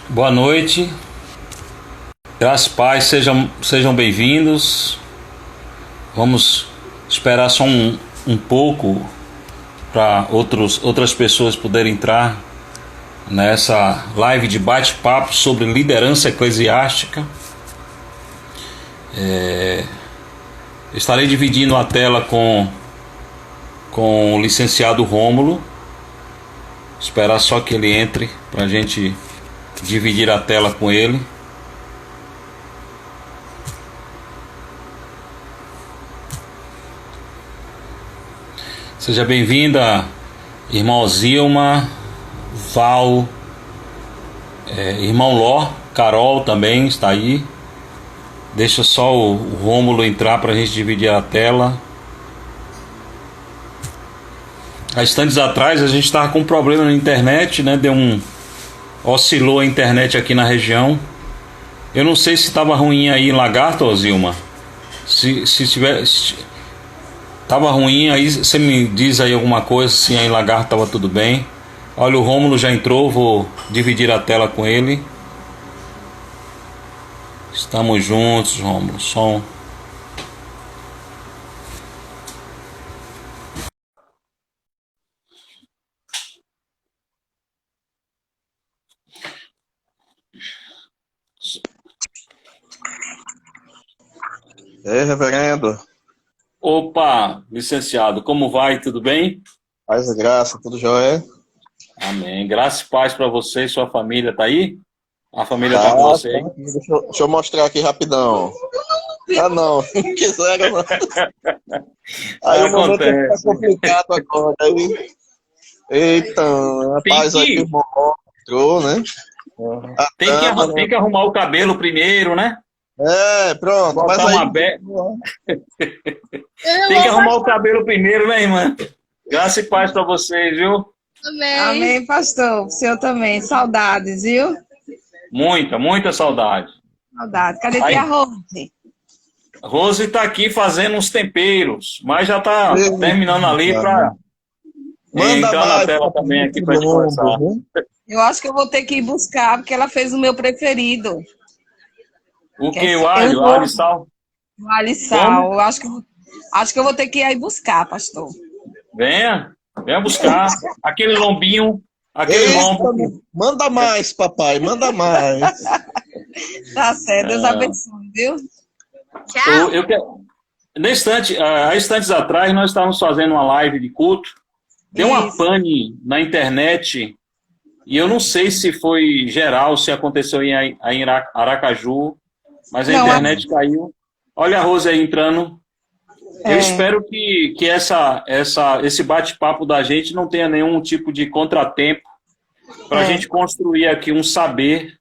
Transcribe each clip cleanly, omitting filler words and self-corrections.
Boa noite, graças e paz, sejam bem-vindos. Vamos esperar só um pouco para outras pessoas poderem entrar nessa live de bate-papo sobre liderança eclesiástica. Estarei dividindo a tela com o licenciado Rômulo. Esperar só que ele entre para a gente dividir a tela com ele. Seja bem-vinda, irmão Zilma, Val, irmão Ló, Carol também está aí. Deixa só o Rômulo entrar para a gente dividir a tela. Há instantes atrás a gente estava com um problema na internet, né? Oscilou a internet aqui na região. Eu não sei se estava ruim aí em Lagarto, ou Zilma. Se tiver, estava ruim aí, você me diz aí alguma coisa, se aí em Lagarto estava tudo bem. Olha, o Rômulo já entrou, vou dividir a tela com ele. Estamos juntos, Rômulo. Som. Ei, reverendo. Opa, licenciado, como vai? Tudo bem? Paz e graça, tudo jóia? Amém. Graça e paz para você e sua família. Tá aí? A família tá com você aí? Deixa eu mostrar aqui rapidão. Ah, não. Não quiseram, não. Aí o momento tá complicado agora. Aí... Eita, rapaz, aí o irmão entrou, né? Tem que arrumar o cabelo primeiro, né? Pronto. Botar Mas aí... Tem que arrumar o cabelo primeiro, né, irmã? Graça e paz para vocês, viu? Amém. Amém, pastor. O senhor também. Saudades, viu? Muita saudade. Saudade. Cadê tia Rose? Rose tá aqui fazendo uns temperos, mas já tá terminando ali para entrar na tela também aqui para gente conversar. Eu acho que eu vou ter que ir buscar, porque ela fez o meu preferido. O que? O alho? Alho e sal? O alho e sal. Eu acho que eu vou ter que ir aí buscar, pastor. Venha buscar aquele lombinho, lombo. Manda mais, papai, manda mais. Tá certo, Deus abençoe, viu? Tchau. Há instantes atrás, nós estávamos fazendo uma live de culto. Tem uma pane na internet, e eu não sei se foi geral, se aconteceu em Aracaju, mas a internet caiu. Olha a Rose aí entrando. Eu espero que esse bate-papo da gente não tenha nenhum tipo de contratempo para a gente construir aqui um saber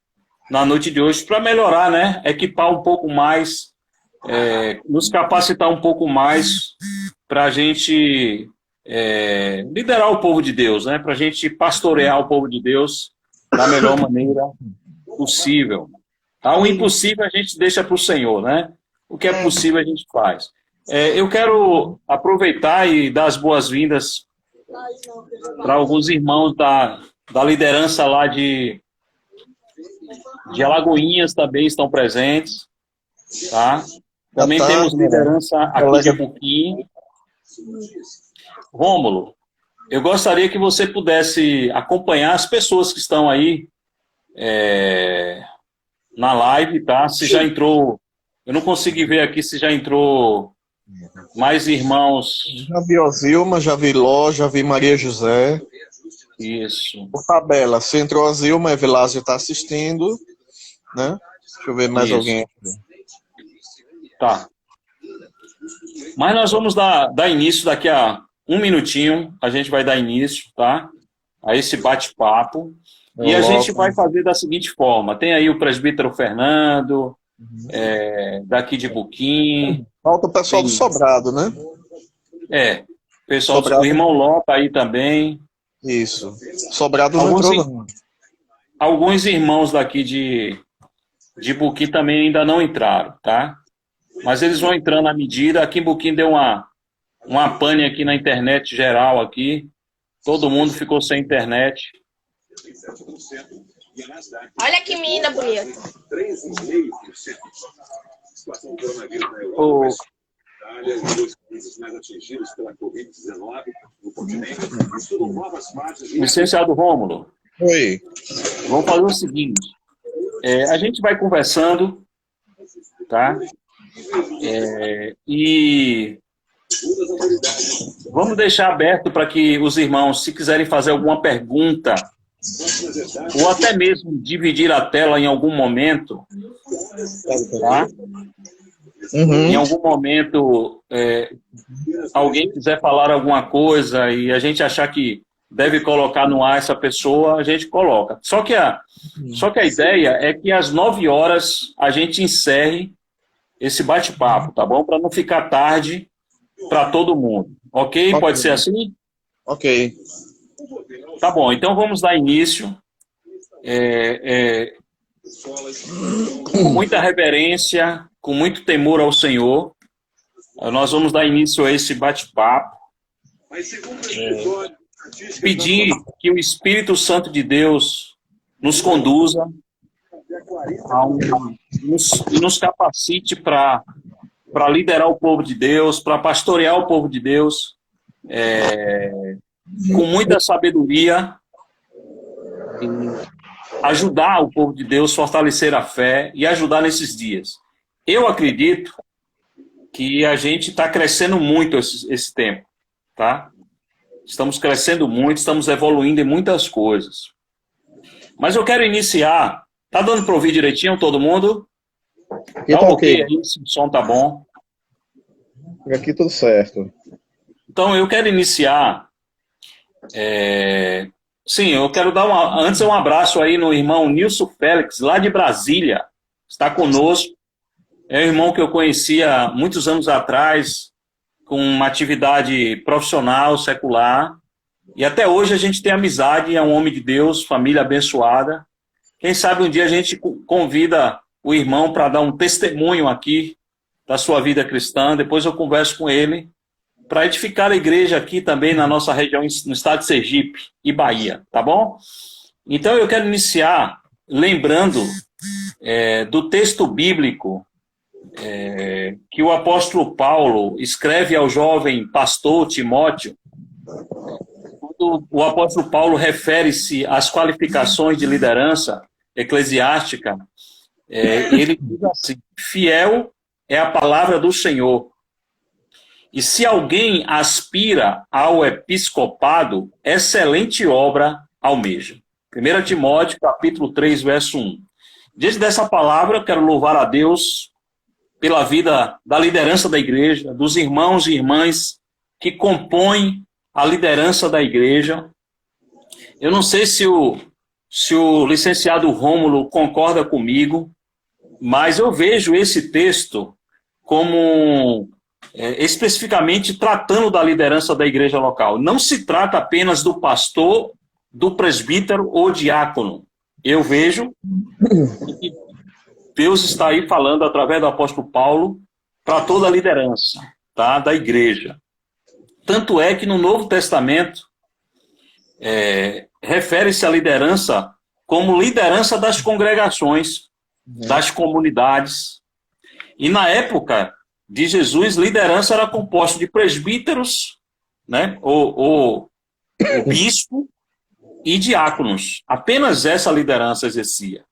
na noite de hoje para melhorar, né? Equipar um pouco mais, nos capacitar um pouco mais para a gente liderar o povo de Deus, né? Para a gente pastorear o povo de Deus da melhor maneira possível. Tá? O impossível a gente deixa para o Senhor, né? O que é possível a gente faz. Eu quero aproveitar e dar as boas-vindas para alguns irmãos da liderança lá de Alagoinhas também estão presentes, tá? Também temos liderança aqui de Buquim. Rômulo, eu gostaria que você pudesse acompanhar as pessoas que estão aí na live, tá? Se já entrou, eu não consegui ver aqui se já entrou mais irmãos. Já vi Zilma, já vi Ló, já vi Maria José. Isso. Por tabela, se entrou a Zilma, a Vilásio está assistindo, né? Deixa eu ver mais alguém aqui. Tá. Mas nós vamos dar início daqui a um minutinho, a gente vai dar início, tá? A esse bate-papo. E a gente vai fazer da seguinte forma: tem aí o presbítero Fernando, daqui de Buquim. Falta o pessoal do Sobrado, né? Pessoal do irmão Ló tá aí também. Isso. Sobrado não entrou, não. Alguns irmãos daqui de Buquim também ainda não entraram, tá? Mas eles vão entrando à medida. Aqui em Buquim deu uma pane aqui na internet geral aqui. Todo mundo ficou sem internet. Olha que menina bonita. O licenciado Rômulo. Oi. Vamos fazer o seguinte. A gente vai conversando, tá? E vamos deixar aberto para que os irmãos, se quiserem fazer alguma pergunta, ou até mesmo dividir a tela em algum momento, tá? Uhum. Em algum momento, alguém quiser falar alguma coisa e a gente achar que deve colocar no ar essa pessoa, a gente coloca. Só que a ideia é que às 9 horas a gente encerre esse bate-papo, tá bom? Para não ficar tarde para todo mundo. Ok? Pode ser assim? Ok. Tá bom, então vamos dar início. Com muita reverência, com muito temor ao Senhor, nós vamos dar início a esse bate-papo. Pedir que o Espírito Santo de Deus nos conduza e nos capacite para liderar o povo de Deus, para pastorear o povo de Deus, com muita sabedoria, ajudar o povo de Deus, fortalecer a fé e ajudar nesses dias. Eu acredito que a gente está crescendo muito esse tempo, tá? Estamos crescendo muito, estamos evoluindo em muitas coisas. Mas eu quero iniciar. Tá dando para ouvir direitinho todo mundo? Aqui tá ok. Aí, o som tá bom. Aqui tudo certo. Então, eu quero iniciar. Sim, eu quero dar antes um abraço aí no irmão Nilson Félix, lá de Brasília. Está conosco. É um irmão que eu conhecia muitos anos atrás, com uma atividade profissional, secular. E até hoje a gente tem amizade, é um homem de Deus, família abençoada. Quem sabe um dia a gente convida o irmão para dar um testemunho aqui da sua vida cristã. Depois eu converso com ele para edificar a igreja aqui também na nossa região, no estado de Sergipe e Bahia, tá bom? Então eu quero iniciar lembrando do texto bíblico que o apóstolo Paulo escreve ao jovem pastor Timóteo. Quando o apóstolo Paulo refere-se às qualificações de liderança eclesiástica, ele diz assim: fiel é a palavra do Senhor. E se alguém aspira ao episcopado, excelente obra almeja. 1 Timóteo, capítulo 3, verso 1. Diante dessa palavra, eu quero louvar a Deus pela vida da liderança da igreja, dos irmãos e irmãs que compõem a liderança da igreja. Eu não sei se o licenciado Rômulo concorda comigo, mas eu vejo esse texto como especificamente tratando da liderança da igreja local. Não se trata apenas do pastor, do presbítero ou diácono. Eu vejo que Deus está aí falando através do apóstolo Paulo para toda a liderança, tá, da igreja. Tanto é que no Novo Testamento refere-se à liderança como liderança das congregações, das comunidades. E na época de Jesus, liderança era composta de presbíteros, né, ou bispo e diáconos. Apenas essa liderança exercia.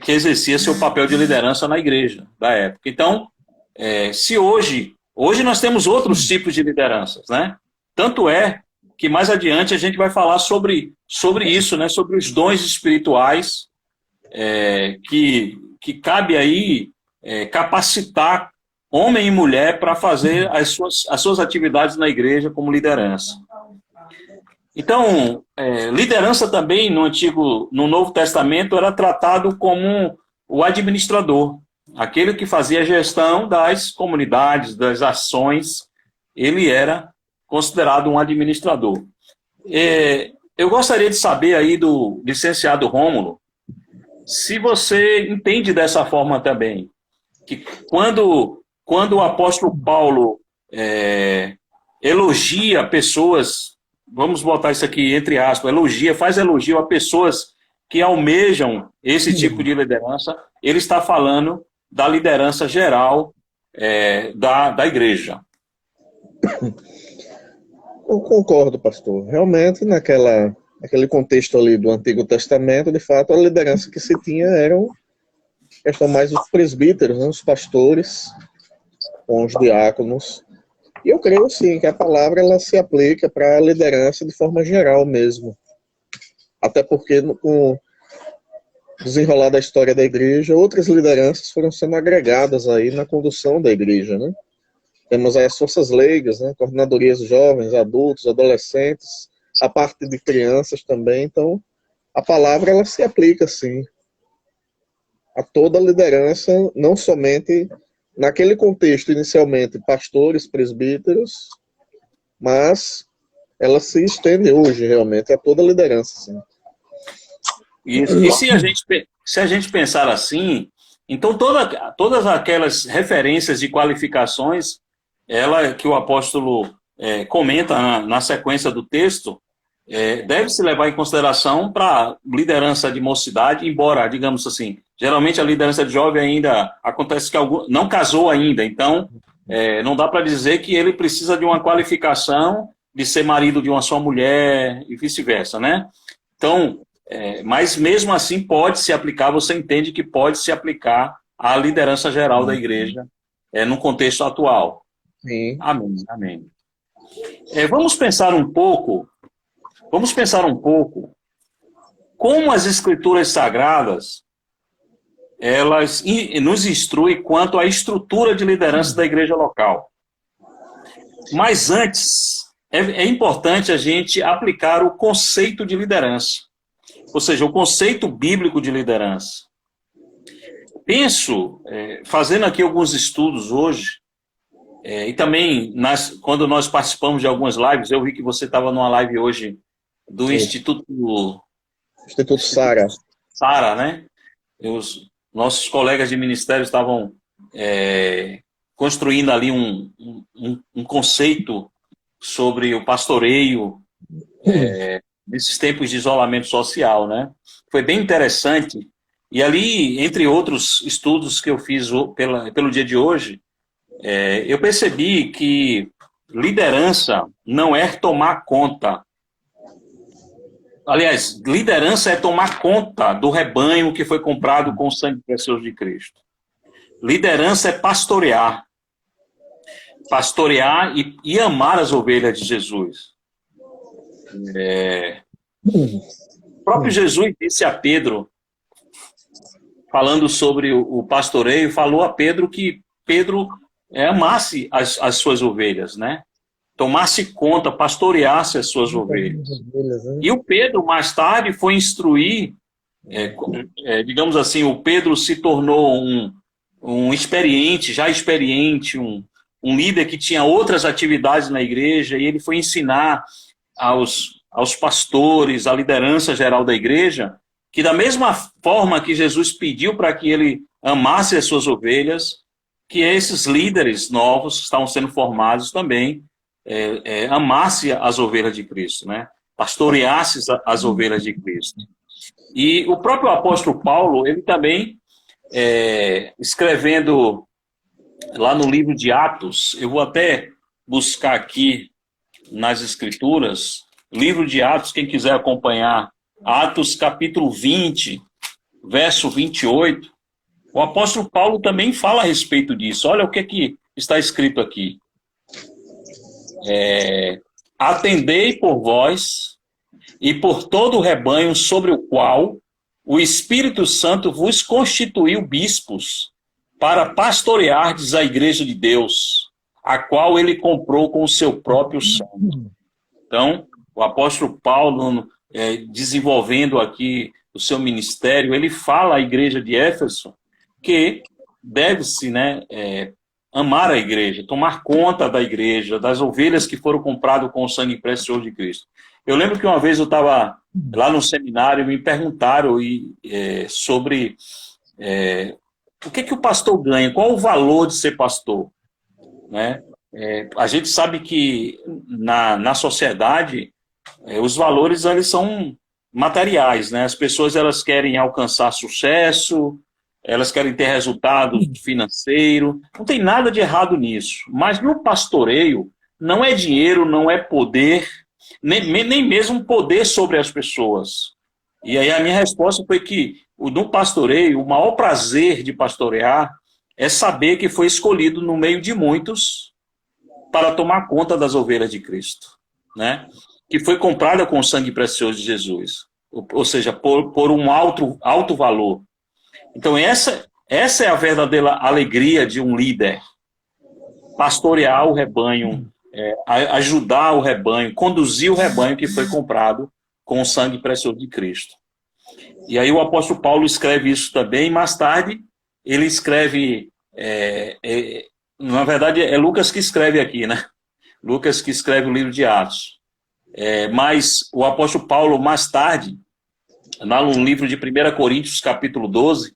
Que exercia seu papel de liderança na igreja da época. Então, se hoje nós temos outros tipos de lideranças, né? Tanto é que mais adiante a gente vai falar sobre isso, né? Sobre os dons espirituais que cabe aí capacitar homem e mulher para fazer as suas atividades na igreja como liderança. Então, liderança também no Novo Testamento era tratado como o administrador, aquele que fazia a gestão das comunidades, das ações, ele era considerado um administrador. Eu gostaria de saber aí do licenciado Rômulo, se você entende dessa forma também, que quando o apóstolo Paulo elogia pessoas, vamos botar isso aqui entre aspas, faz elogio a pessoas que almejam esse tipo de liderança, ele está falando da liderança geral da igreja. Eu concordo, pastor. Realmente, naquele contexto ali do Antigo Testamento, de fato, a liderança que se tinha eram questão mais os presbíteros, né, os pastores, com os diáconos. E eu creio, sim, que a palavra ela se aplica para a liderança de forma geral mesmo. Até porque, com o desenrolar da história da igreja, outras lideranças foram sendo agregadas aí na condução da igreja, né? Temos aí as forças leigas, né? Coordenadorias de jovens, adultos, adolescentes, a parte de crianças também. Então, a palavra ela se aplica, sim, a toda a liderança, não somente naquele contexto, inicialmente, pastores, presbíteros, mas ela se estende hoje, realmente, a toda a liderança, sim. E se a gente pensar assim, então todas aquelas referências de qualificações, que o apóstolo comenta na sequência do texto, deve se levar em consideração para liderança de mocidade, embora, digamos assim, geralmente a liderança de jovem ainda acontece que não casou ainda, então não dá para dizer que ele precisa de uma qualificação de ser marido de uma só mulher e vice-versa, né? Então, mas mesmo assim pode se aplicar, você entende que pode se aplicar à liderança geral da igreja no contexto atual. Sim. Amém, amém. Vamos pensar um pouco como as escrituras sagradas elas nos instruem quanto à estrutura de liderança da igreja local. Mas antes, é importante a gente aplicar o conceito de liderança, ou seja, o conceito bíblico de liderança. Penso, fazendo aqui alguns estudos hoje, e também quando nós participamos de algumas lives, eu vi que você estava numa live hoje do Sim. Instituto Sara. Sara, né? Os nossos colegas de ministério estavam construindo ali um conceito sobre o pastoreio nesses tempos de isolamento social, né? Foi bem interessante. E ali, entre outros estudos que eu fiz pelo dia de hoje, eu percebi que liderança não é tomar conta. Aliás, liderança é tomar conta do rebanho que foi comprado com o sangue precioso de Cristo. Liderança é pastorear. Pastorear e amar as ovelhas de Jesus. O próprio Jesus disse a Pedro, falando sobre o pastoreio, falou a Pedro que Pedro amasse as suas ovelhas, né? Tomasse conta, pastoreasse as suas ovelhas. E o Pedro, mais tarde, foi instruir, digamos assim, o Pedro se tornou um experiente, um líder que tinha outras atividades na igreja, e ele foi ensinar aos pastores, à liderança geral da igreja, que da mesma forma que Jesus pediu para que ele amasse as suas ovelhas, que esses líderes novos que estavam sendo formados também amasse as ovelhas de Cristo, né? Pastoreasse as ovelhas de Cristo. E o próprio apóstolo Paulo, ele também, escrevendo lá no livro de Atos, eu vou até buscar aqui nas Escrituras, livro de Atos, quem quiser acompanhar, Atos capítulo 20, verso 28, o apóstolo Paulo também fala a respeito disso. Olha o que está escrito aqui. Atendei por vós e por todo o rebanho sobre o qual o Espírito Santo vos constituiu bispos para pastoreardes a igreja de Deus, a qual ele comprou com o seu próprio sangue. Então, o apóstolo Paulo, desenvolvendo aqui o seu ministério, ele fala à igreja de Éfeso que deve-se, né, amar a igreja, tomar conta da igreja, das ovelhas que foram compradas com o sangue precioso de Cristo. Eu lembro que uma vez eu estava lá no seminário e me perguntaram sobre o que o pastor ganha, qual o valor de ser pastor, né? A gente sabe que na sociedade os valores eles são materiais, né? As pessoas elas querem alcançar sucesso, elas querem ter resultado financeiro, não tem nada de errado nisso. Mas no pastoreio, não é dinheiro, não é poder, nem mesmo poder sobre as pessoas. E aí a minha resposta foi que no pastoreio, o maior prazer de pastorear é saber que foi escolhido no meio de muitos para tomar conta das ovelhas de Cristo, né? Que foi comprada com o sangue precioso de Jesus, ou seja, por um alto valor. Então essa é a verdadeira alegria de um líder, pastorear o rebanho, ajudar o rebanho, conduzir o rebanho que foi comprado com o sangue precioso de Cristo. E aí o apóstolo Paulo escreve isso também, e mais tarde ele escreve, na verdade é Lucas que escreve aqui, né? Lucas que escreve o livro de Atos. Mas o apóstolo Paulo, mais tarde, lá no livro de 1 Coríntios, capítulo 12,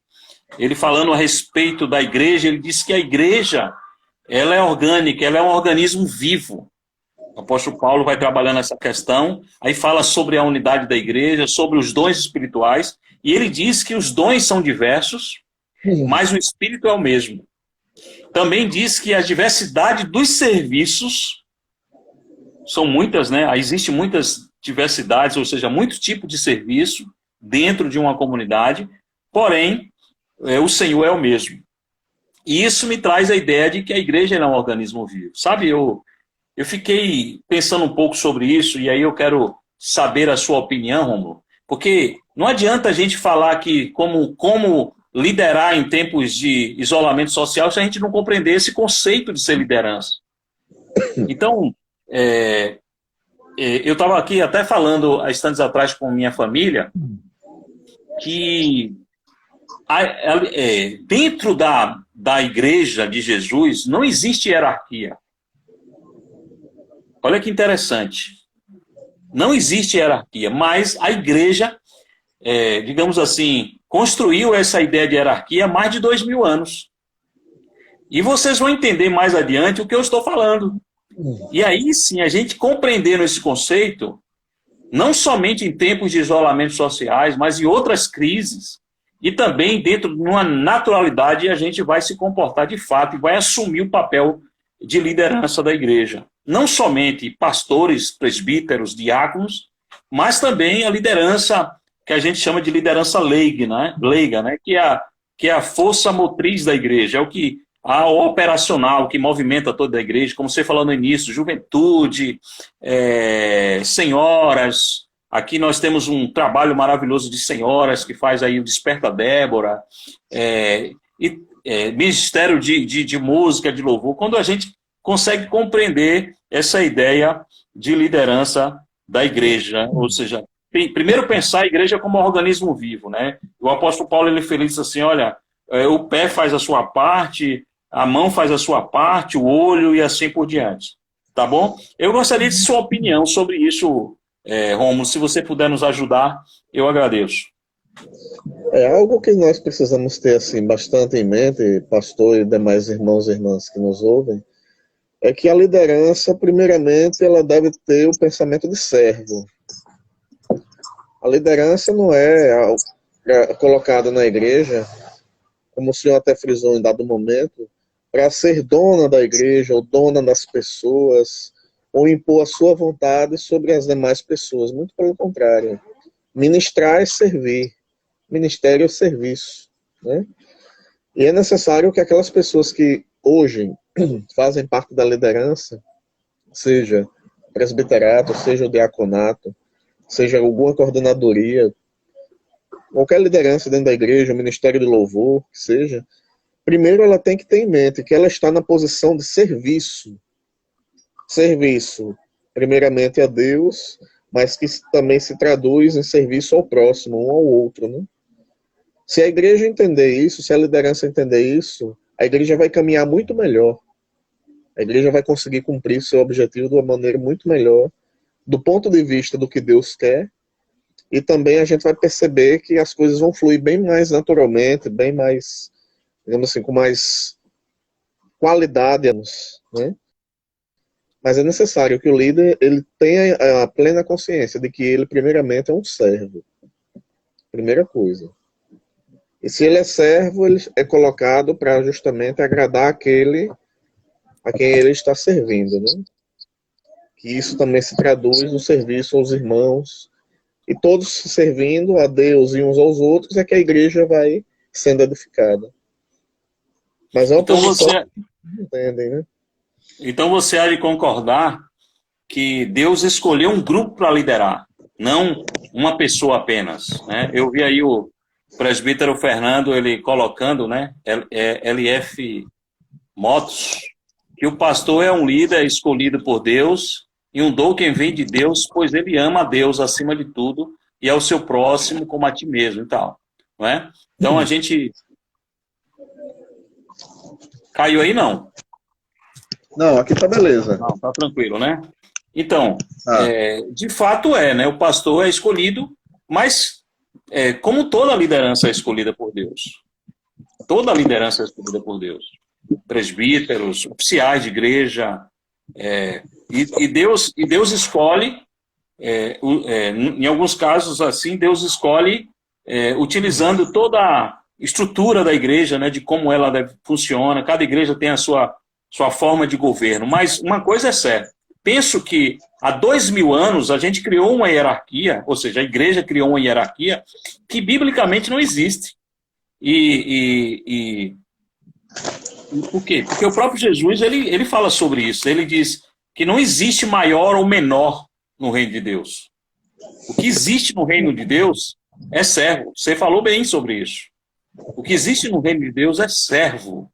ele falando a respeito da igreja, ele diz que a igreja ela é orgânica, ela é um organismo vivo. O apóstolo Paulo vai trabalhando essa questão, aí fala sobre a unidade da igreja, sobre os dons espirituais, e ele diz que os dons são diversos, mas o espírito é o mesmo. Também diz que a diversidade dos serviços são muitas, né? Existem muitas diversidades, ou seja, muitos tipos de serviço dentro de uma comunidade, porém, o Senhor é o mesmo. E isso me traz a ideia de que a igreja é um organismo vivo. Sabe, eu fiquei pensando um pouco sobre isso, e aí eu quero saber a sua opinião, Rômulo, porque não adianta a gente falar que como liderar em tempos de isolamento social se a gente não compreender esse conceito de ser liderança. Então, eu estava aqui até falando há instantes atrás com minha família que dentro da igreja de Jesus não existe hierarquia. Olha que interessante. Não existe hierarquia, mas a igreja, digamos assim, construiu essa ideia de hierarquia há mais de 2000 anos. E vocês vão entender mais adiante o que eu estou falando. E aí sim, a gente compreendendo esse conceito, não somente em tempos de isolamento sociais, mas em outras crises, e também dentro de uma naturalidade, a gente vai se comportar de fato e vai assumir o papel de liderança da igreja. Não somente pastores, presbíteros, diáconos, mas também a liderança que a gente chama de liderança leiga, né? Que é a força motriz da igreja, a operacional que movimenta toda a igreja, como você falou no início, juventude, senhoras. Aqui nós temos um trabalho maravilhoso de senhoras que faz aí o Desperta Débora, ministério de música, de louvor, quando a gente consegue compreender essa ideia de liderança da igreja, ou seja, primeiro pensar a igreja como um organismo vivo, né? O apóstolo Paulo ele feliz assim, olha, o pé faz a sua parte, a mão faz a sua parte, o olho e assim por diante, tá bom? Eu gostaria de sua opinião sobre isso, Rômulo, se você puder nos ajudar, eu agradeço. É algo que nós precisamos ter assim bastante em mente, pastor e demais irmãos e irmãs que nos ouvem, é que a liderança, primeiramente, ela deve ter o pensamento de servo. A liderança não é colocada na igreja, como o senhor até frisou em dado momento, para ser dona da igreja ou dona das pessoas, ou impor a sua vontade sobre as demais pessoas. Muito pelo contrário. Ministrar é servir. Ministério é serviço, né? E é necessário que aquelas pessoas que hoje fazem parte da liderança, seja presbiterato, seja o diaconato, seja alguma coordenadoria, qualquer liderança dentro da igreja, o ministério de louvor, que seja, primeiro ela tem que ter em mente que ela está na posição de serviço. Serviço, primeiramente a Deus, mas que também se traduz em serviço ao próximo, um ao outro, né? Se a igreja entender isso, se a liderança entender isso, a igreja vai caminhar muito melhor. A igreja vai conseguir cumprir seu objetivo de uma maneira muito melhor, do ponto de vista do que Deus quer, e também a gente vai perceber que as coisas vão fluir bem mais naturalmente, bem mais, digamos assim, com mais qualidade, né? Mas é necessário que o líder ele tenha a plena consciência de que ele, primeiramente, é um servo. Primeira coisa. E se ele é servo, ele é colocado para justamente agradar aquele a quem ele está servindo, né? Que isso também se traduz no serviço aos irmãos. E todos servindo a Deus e uns aos outros é que a igreja vai sendo edificada. Mas é uma posição que não entendem, né? Então você há de concordar que Deus escolheu um grupo para liderar, não uma pessoa apenas, né? Eu vi aí o presbítero Fernando, ele colocando, né, LF Motos, que o pastor é um líder escolhido por Deus e um dom quem vem de Deus, pois ele ama a Deus acima de tudo e ao seu próximo como a ti mesmo e tal, não é? Então a gente... Caiu aí, não? Não, aqui tá beleza. Não, tá tranquilo, né? Então, de fato né? O pastor é escolhido, mas como toda liderança é escolhida por Deus. Toda liderança é escolhida por Deus. Presbíteros, oficiais de igreja, e Deus escolhe, em alguns casos assim, Deus escolhe utilizando toda a estrutura da igreja, né, de como ela funciona. Cada igreja tem a sua forma de governo, mas uma coisa é certa, penso que há 2000 anos a gente criou uma hierarquia, ou seja, a igreja criou uma hierarquia que biblicamente não existe. E por quê? Porque o próprio Jesus ele fala sobre isso, ele diz que não existe maior ou menor no reino de Deus. O que existe no reino de Deus é servo, você falou bem sobre isso. O que existe no reino de Deus é servo.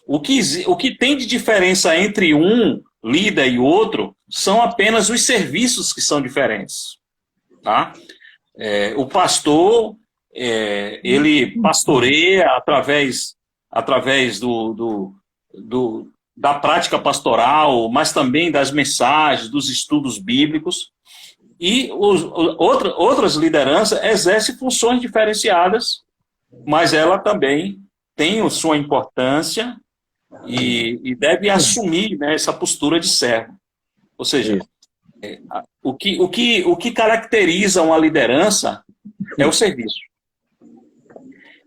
O que tem de diferença entre um líder e outro são apenas os serviços que são diferentes. Tá? O pastor, ele pastoreia através da prática pastoral, mas também das mensagens, dos estudos bíblicos. E outras lideranças exercem funções diferenciadas, mas ela também tem sua importância e deve assumir, né, essa postura de servo. Ou seja, o que caracteriza uma liderança é o serviço.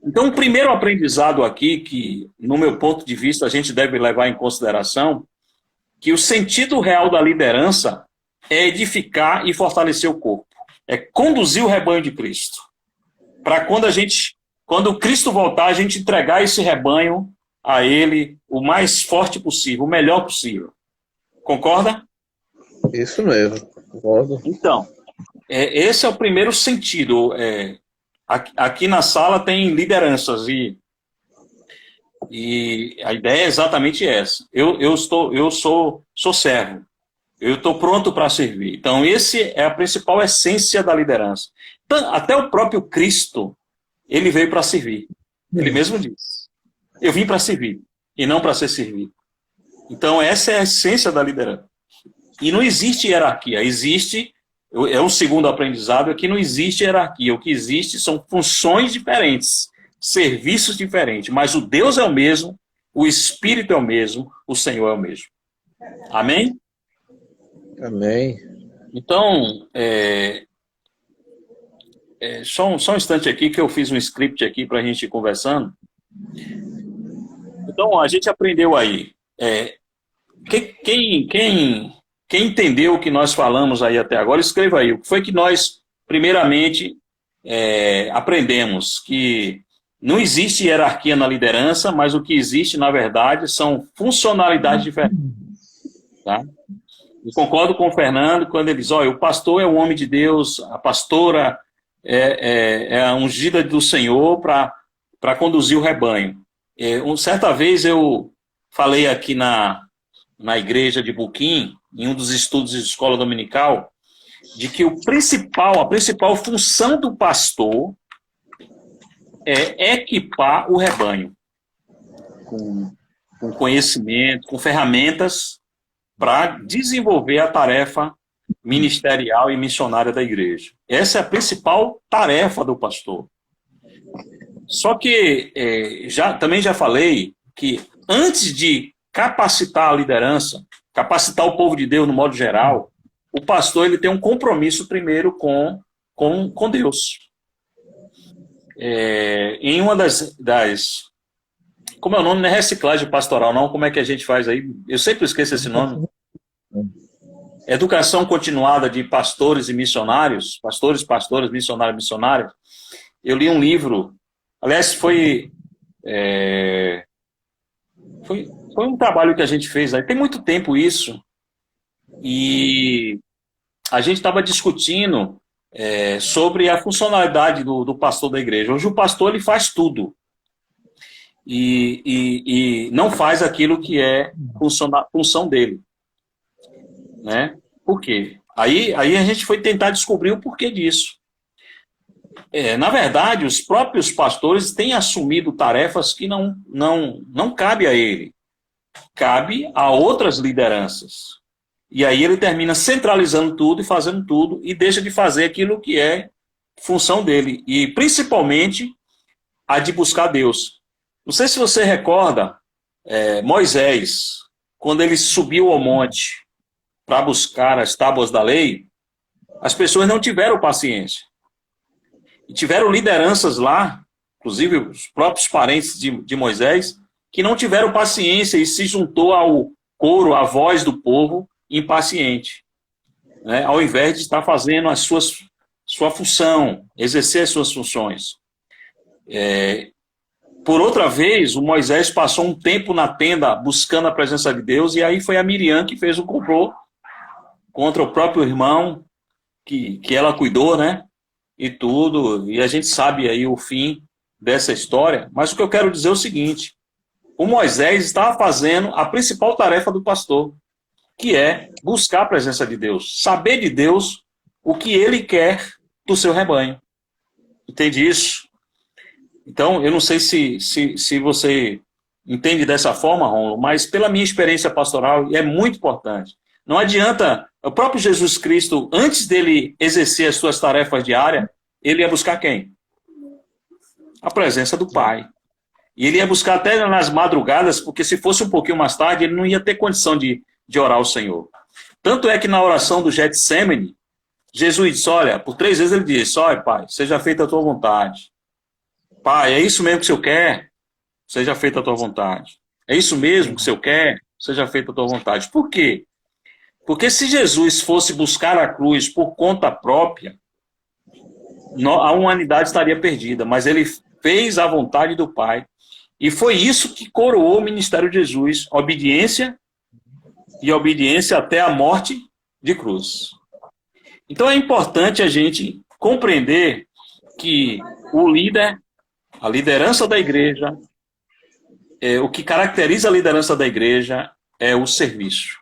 Então, o primeiro aprendizado aqui, que, no meu ponto de vista, a gente deve levar em consideração, que o sentido real da liderança é edificar e fortalecer o corpo. É conduzir o rebanho de Cristo. Para quando Cristo voltar, a gente entregar esse rebanho a Ele o mais forte possível, o melhor possível. Concorda? Isso mesmo, concordo. Então, esse é o primeiro sentido. Aqui na sala tem lideranças e a ideia é exatamente essa. Eu sou servo. Eu estou pronto para servir. Então, esse é a principal essência da liderança. Então, até o próprio Cristo, ele veio para servir. Ele mesmo disse: eu vim para servir e não para ser servido. Então, essa é a essência da liderança. E não existe hierarquia. Existe, um segundo aprendizado, é que não existe hierarquia. O que existe são funções diferentes, serviços diferentes. Mas o Deus é o mesmo, o Espírito é o mesmo, o Senhor é o mesmo. Amém? Amém. Então, só um instante aqui que eu fiz um script aqui para a gente ir conversando. Então, a gente aprendeu aí. Quem entendeu o que nós falamos aí até agora, escreva aí. O que foi que nós, primeiramente, aprendemos? Que não existe hierarquia na liderança, mas o que existe, na verdade, são funcionalidades diferentes. Tá? Eu concordo com o Fernando quando ele diz: olha, o pastor é um homem de Deus, a pastora é a ungida do Senhor para conduzir o rebanho. Certa vez eu falei aqui na igreja de Buquim, em um dos estudos de escola dominical, de que a principal função do pastor é equipar o rebanho com conhecimento, com ferramentas para desenvolver a tarefa ministerial e missionária da igreja. Essa é a principal tarefa do pastor. Só que também já falei que antes de capacitar a liderança, capacitar o povo de Deus no modo geral, o pastor ele tem um compromisso primeiro com Deus. Em uma das... Como é o nome? Não é reciclagem pastoral, não? Como é que a gente faz aí? Eu sempre esqueço esse nome. Educação continuada de pastores e missionários, pastores, missionários. Eu li um livro, aliás, foi um trabalho que a gente fez aí, tem muito tempo isso, e a gente estava discutindo sobre a funcionalidade do pastor da igreja. Hoje o pastor ele faz tudo, e não faz aquilo que é função dele. Né? Por quê? Aí a gente foi tentar descobrir o porquê disso. Na verdade, os próprios pastores têm assumido tarefas que não cabe a ele. Cabe a outras lideranças. E aí ele termina centralizando tudo e fazendo tudo e deixa de fazer aquilo que é função dele. E principalmente a de buscar Deus. Não sei se você recorda, Moisés, quando ele subiu ao monte para buscar as tábuas da lei, as pessoas não tiveram paciência. E tiveram lideranças lá, inclusive os próprios parentes de Moisés, que não tiveram paciência e se juntou ao coro, à voz do povo impaciente, né? Ao invés de estar fazendo sua função, exercer as suas funções. Por outra vez, o Moisés passou um tempo na tenda buscando a presença de Deus, e aí foi a Miriam que fez o complô contra o próprio irmão, que ela cuidou, né? E tudo, e a gente sabe aí o fim dessa história, mas o que eu quero dizer é o seguinte: o Moisés estava fazendo a principal tarefa do pastor, que é buscar a presença de Deus, saber de Deus o que ele quer do seu rebanho. Entende isso? Então, eu não sei se você entende dessa forma, Rômulo, mas pela minha experiência pastoral, é muito importante. Não adianta, o próprio Jesus Cristo, antes dele exercer as suas tarefas diárias, ele ia buscar quem? A presença do Pai. E ele ia buscar até nas madrugadas, porque se fosse um pouquinho mais tarde, ele não ia ter condição de orar ao Senhor. Tanto é que na oração do Getsemane, Jesus disse, olha, por 3 vezes ele disse, olha, Pai, seja feita a tua vontade. Pai, é isso mesmo que o Senhor quer? Seja feita a tua vontade. É isso mesmo que o Senhor quer? Seja feita a tua vontade. Por quê? Porque se Jesus fosse buscar a cruz por conta própria, a humanidade estaria perdida. Mas ele fez a vontade do Pai. E foi isso que coroou o ministério de Jesus. Obediência e obediência até a morte de cruz. Então é importante a gente compreender que o líder, a liderança da igreja, o que caracteriza a liderança da igreja é o serviço.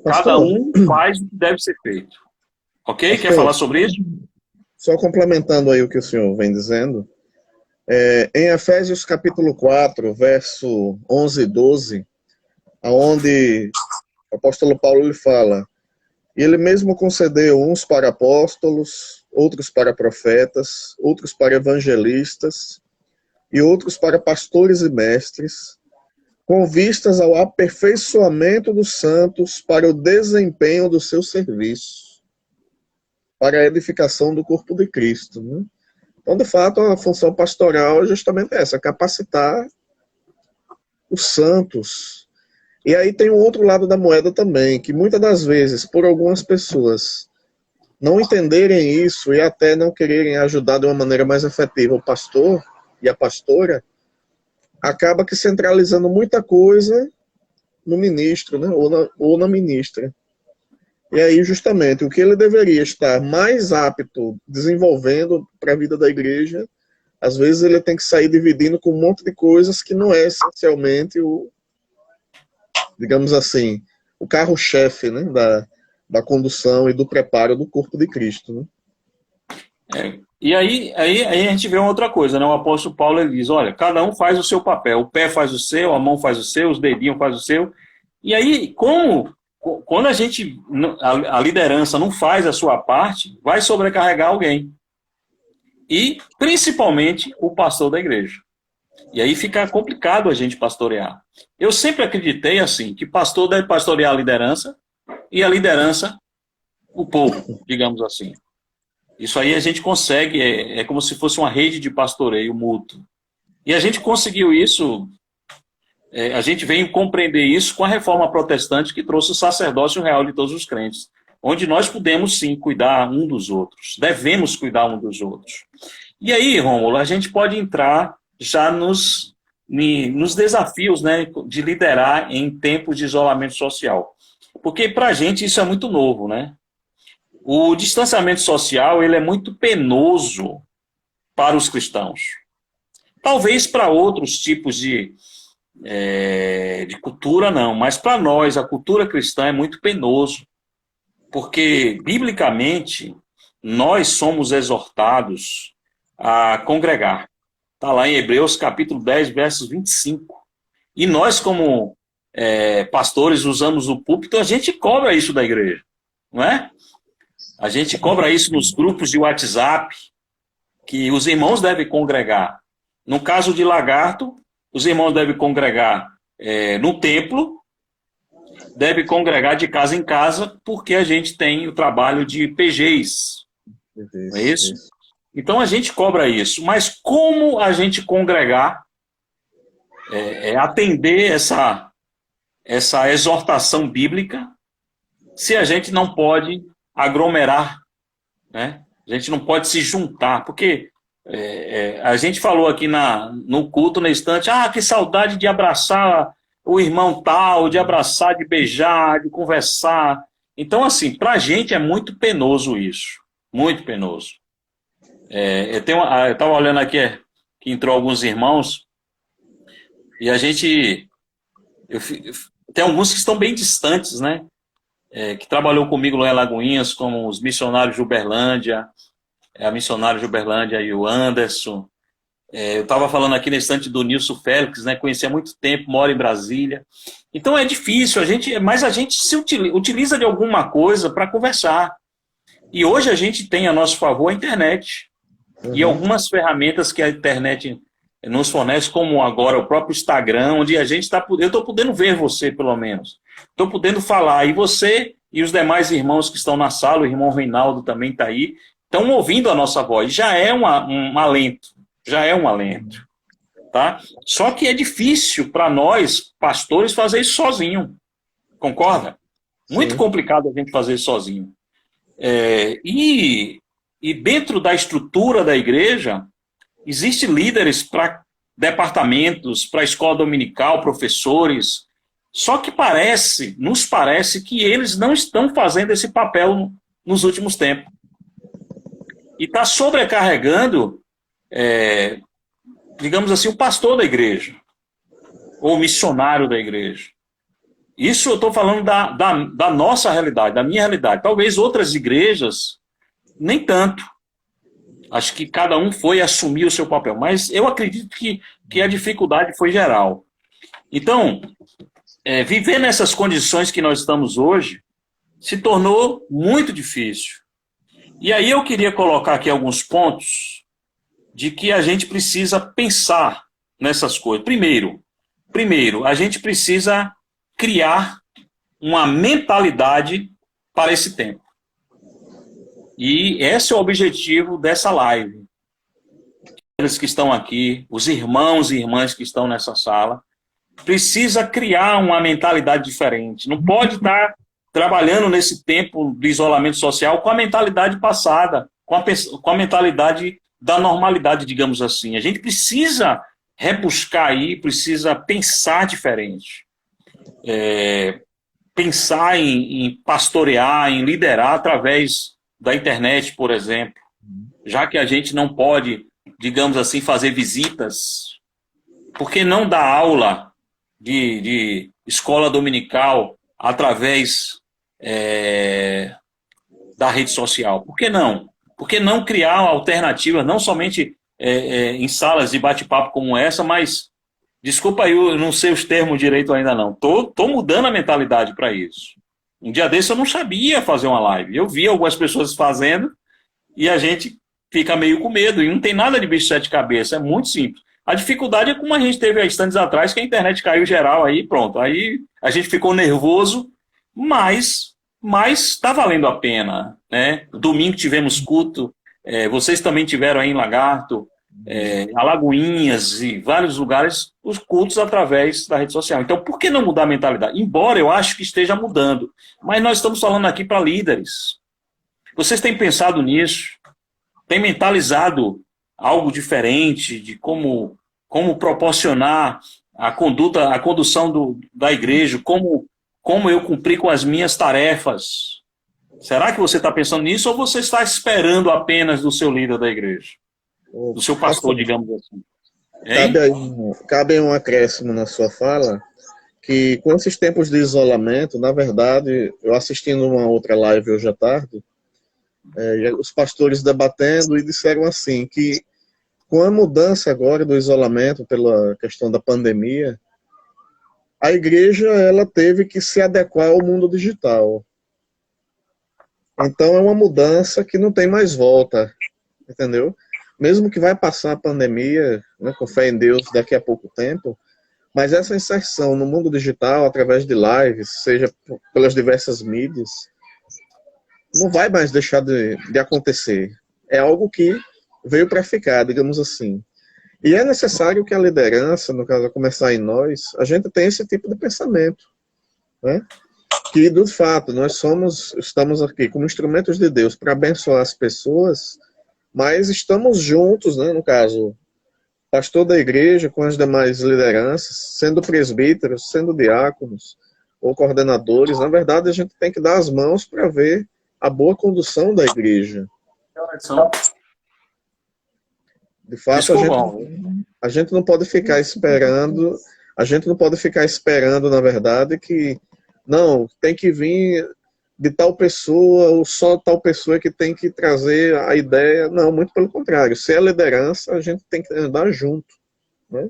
Cada um faz o que deve ser feito. Ok? Pastor, quer falar sobre isso? Só complementando aí o que o senhor vem dizendo, em Efésios capítulo 4, verso 11 e 12, onde o apóstolo Paulo lhe fala, ele mesmo concedeu uns para apóstolos, outros para profetas, outros para evangelistas e outros para pastores e mestres, com vistas ao aperfeiçoamento dos santos para o desempenho do seu serviço, para a edificação do corpo de Cristo. Né? Então, de fato, a função pastoral é justamente essa, capacitar os santos. E aí tem o outro lado da moeda também, que muitas das vezes, por algumas pessoas não entenderem isso e até não quererem ajudar de uma maneira mais efetiva o pastor e a pastora, acaba que centralizando muita coisa no ministro, né? ou na ministra. E aí, justamente, o que ele deveria estar mais apto desenvolvendo para a vida da igreja, às vezes ele tem que sair dividindo com um monte de coisas que não é essencialmente digamos assim, o carro-chefe, né? da condução e do preparo do corpo de Cristo. Né? E aí a gente vê uma outra coisa, né? O apóstolo Paulo ele diz, olha, cada um faz o seu papel, o pé faz o seu, a mão faz o seu, os dedinhos faz o seu. E aí, quando a liderança não faz a sua parte, vai sobrecarregar alguém. E, principalmente, o pastor da igreja. E aí fica complicado a gente pastorear. Eu sempre acreditei assim, que pastor deve pastorear a liderança e a liderança o povo, digamos assim. Isso aí a gente consegue, é como se fosse uma rede de pastoreio mútuo. E a gente conseguiu isso, a gente veio compreender isso com a reforma protestante que trouxe o sacerdócio real de todos os crentes, onde nós podemos sim cuidar um dos outros, devemos cuidar um dos outros. E aí, Rômulo, a gente pode entrar já nos desafios, né, de liderar em tempos de isolamento social. Porque para a gente isso é muito novo, né? O distanciamento social ele é muito penoso para os cristãos. Talvez para outros tipos de cultura não, mas para nós a cultura cristã é muito penoso. Porque, biblicamente, nós somos exortados a congregar. Está lá em Hebreus capítulo 10, versos 25. E nós, como pastores, usamos o púlpito, a gente cobra isso da igreja, não é? A gente cobra isso nos grupos de WhatsApp, que os irmãos devem congregar. No caso de Lagarto, os irmãos devem congregar no templo, devem congregar de casa em casa, porque a gente tem o trabalho de PGs. Não é isso? Então a gente cobra isso. Mas como a gente congregar, atender essa exortação bíblica, se a gente não pode aglomerar, né? A gente não pode se juntar, porque a gente falou aqui no culto, na estante, que saudade de abraçar o irmão tal, de abraçar, de beijar, de conversar. Então, assim, para a gente é muito penoso isso, muito penoso. Eu estava olhando aqui, que entrou alguns irmãos, e a gente... tem alguns que estão bem distantes, né? Que trabalhou comigo lá em Lagoinhas, como os missionários de Uberlândia, a missionária de Uberlândia e o Anderson. Eu estava falando aqui na estante do Nilson Félix, né? Conheci há muito tempo, mora em Brasília. Então é difícil, mas a gente se utiliza de alguma coisa para conversar. E hoje a gente tem a nosso favor a internet. E algumas ferramentas que a internet nos fornece, como agora o próprio Instagram, onde a gente está... Eu estou podendo ver você, pelo menos. Estou podendo falar. E você e os demais irmãos que estão na sala, o irmão Reinaldo também está aí, estão ouvindo a nossa voz. Já é um alento. Já é um alento. Tá? Só que é difícil para nós, pastores, fazer isso sozinho. Concorda? Muito Sim. complicado a gente fazer isso sozinho. E dentro da estrutura da igreja, existem líderes para departamentos, para escola dominical, professores. Só que nos parece que eles não estão fazendo esse papel nos últimos tempos. E está sobrecarregando, digamos assim, o pastor da igreja, ou o missionário da igreja. Isso eu estou falando da nossa realidade, da minha realidade. Talvez outras igrejas, nem tanto. Acho que cada um foi assumir o seu papel. Mas eu acredito que a dificuldade foi geral. Então, viver nessas condições que nós estamos hoje se tornou muito difícil. E aí eu queria colocar aqui alguns pontos de que a gente precisa pensar nessas coisas. Primeiro, a gente precisa criar uma mentalidade para esse tempo. E esse é o objetivo dessa live. Eles que estão aqui, os irmãos e irmãs que estão nessa sala, precisa criar uma mentalidade diferente. Não pode estar trabalhando nesse tempo de isolamento social com a mentalidade passada, com a mentalidade da normalidade, digamos assim. A gente precisa rebuscar aí, precisa pensar diferente. Pensar em pastorear, em liderar através da internet, por exemplo. Já que a gente não pode, digamos assim, fazer visitas, por que não dar aula de escola dominical através da rede social? Por que não? Por que não criar alternativas, não somente em salas de bate-papo como essa, mas, desculpa aí, eu não sei os termos direito ainda não. Tô mudando a mentalidade para isso. Um dia desse eu não sabia fazer uma live. Eu vi algumas pessoas fazendo e a gente fica meio com medo. E não tem nada de bicho de sete cabeças, é muito simples. A dificuldade é como a gente teve há instantes atrás, que a internet caiu geral aí, pronto. Aí a gente ficou nervoso, mas está valendo a pena, né? Domingo tivemos culto, vocês também tiveram aí em Lagarto, Alagoinhas e vários lugares, os cultos através da rede social. Então, por que não mudar a mentalidade? Embora eu acho que esteja mudando, mas nós estamos falando aqui para líderes. Vocês têm pensado nisso? Têm mentalizado algo diferente de como proporcionar a condução da igreja, como eu cumprir com as minhas tarefas? Será que você está pensando nisso ou você está esperando apenas do seu líder da igreja? Do seu pastor, digamos assim. Cabe um acréscimo na sua fala, que com esses tempos de isolamento, na verdade, eu assistindo uma outra live hoje à tarde, os pastores debatendo e disseram assim, que com a mudança agora do isolamento pela questão da pandemia, a igreja ela teve que se adequar ao mundo digital. Então é uma mudança que não tem mais volta, entendeu? Mesmo que vai passar a pandemia, né, com fé em Deus daqui a pouco tempo, mas essa inserção no mundo digital, através de lives, seja pelas diversas mídias, não vai mais deixar de acontecer. É algo que veio para ficar, digamos assim. E é necessário que a liderança, no caso, a começar em nós, a gente tenha esse tipo de pensamento, né? Que, do fato, nós estamos aqui como instrumentos de Deus para abençoar as pessoas, mas estamos juntos, né, no caso, pastor da igreja com as demais lideranças, sendo presbíteros, sendo diáconos ou coordenadores. Na verdade, a gente tem que dar as mãos para ver a boa condução da igreja. De fato, a gente não pode ficar esperando, na verdade, que não, tem que vir de tal pessoa, ou só tal pessoa que tem que trazer a ideia. Não, muito pelo contrário. Se é liderança, a gente tem que andar junto, né?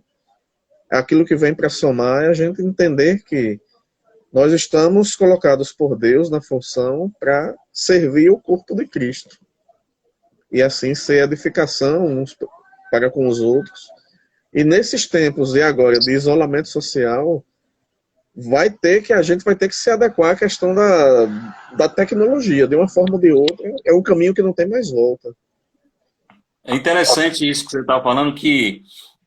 Aquilo que vem para somar é a gente entender que nós estamos colocados por Deus na função para servir o corpo de Cristo. E assim ser edificação uns para com os outros. E nesses tempos, e agora, de isolamento social, a gente vai ter que se adequar à questão da tecnologia, de uma forma ou de outra, é um caminho que não tem mais volta. É interessante isso que você estava falando, que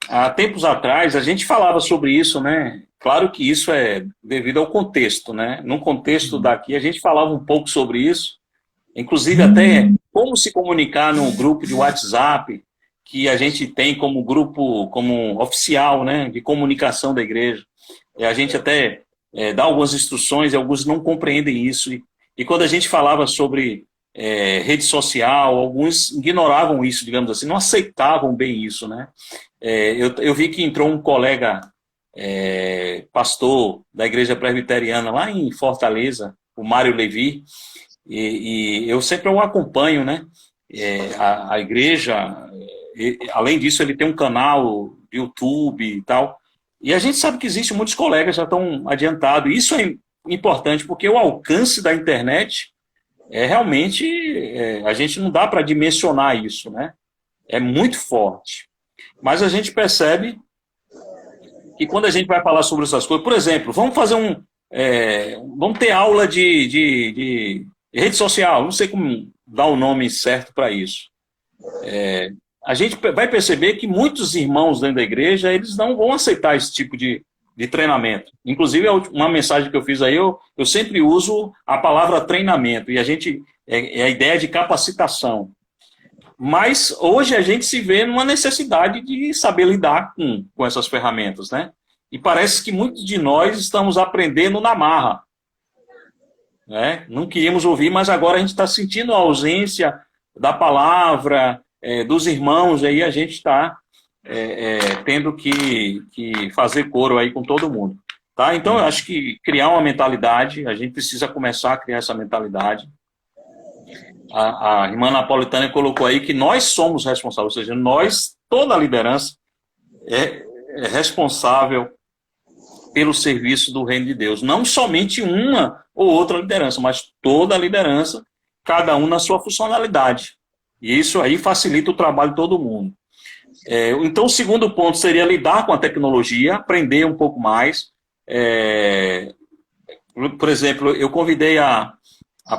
há tempos atrás a gente falava sobre isso, né? Claro que isso é devido ao contexto, né? No contexto daqui a gente falava um pouco sobre isso, inclusive até como se comunicar num grupo de WhatsApp, que a gente tem como grupo, como oficial, né, de comunicação da igreja. A gente até dá algumas instruções e alguns não compreendem isso. E quando a gente falava sobre rede social, alguns ignoravam isso, digamos assim, não aceitavam bem isso, né? Eu vi que entrou um colega pastor da igreja presbiteriana lá em Fortaleza, o Mário Levi, e eu sempre o acompanho, né? A igreja, além disso, ele tem um canal de YouTube e tal. E a gente sabe que existem muitos colegas já estão adiantados. Isso é importante, porque o alcance da internet realmente, a gente não dá para dimensionar isso, né? É muito forte. Mas a gente percebe que quando a gente vai falar sobre essas coisas, por exemplo, vamos fazer vamos ter aula de rede social, não sei como dar o nome certo para isso. A gente vai perceber que muitos irmãos dentro da igreja, eles não vão aceitar esse tipo de treinamento. Inclusive, uma mensagem que eu fiz aí, eu sempre uso a palavra treinamento, e a ideia de capacitação. Mas hoje a gente se vê numa necessidade de saber lidar com essas ferramentas, né? E parece que muitos de nós estamos aprendendo na marra, né? Não queríamos ouvir, mas agora a gente está sentindo a ausência da palavra, dos irmãos, aí a gente está tendo que fazer coro aí com todo mundo. Tá? Então, eu acho que criar uma mentalidade, a gente precisa começar a criar essa mentalidade. A irmã Napolitana colocou aí que nós somos responsáveis, ou seja, toda a liderança é responsável pelo serviço do reino de Deus. Não somente uma ou outra liderança, mas toda a liderança, cada um na sua funcionalidade. E isso aí facilita o trabalho de todo mundo. Então, o segundo ponto seria lidar com a tecnologia, aprender um pouco mais. Por exemplo, eu convidei a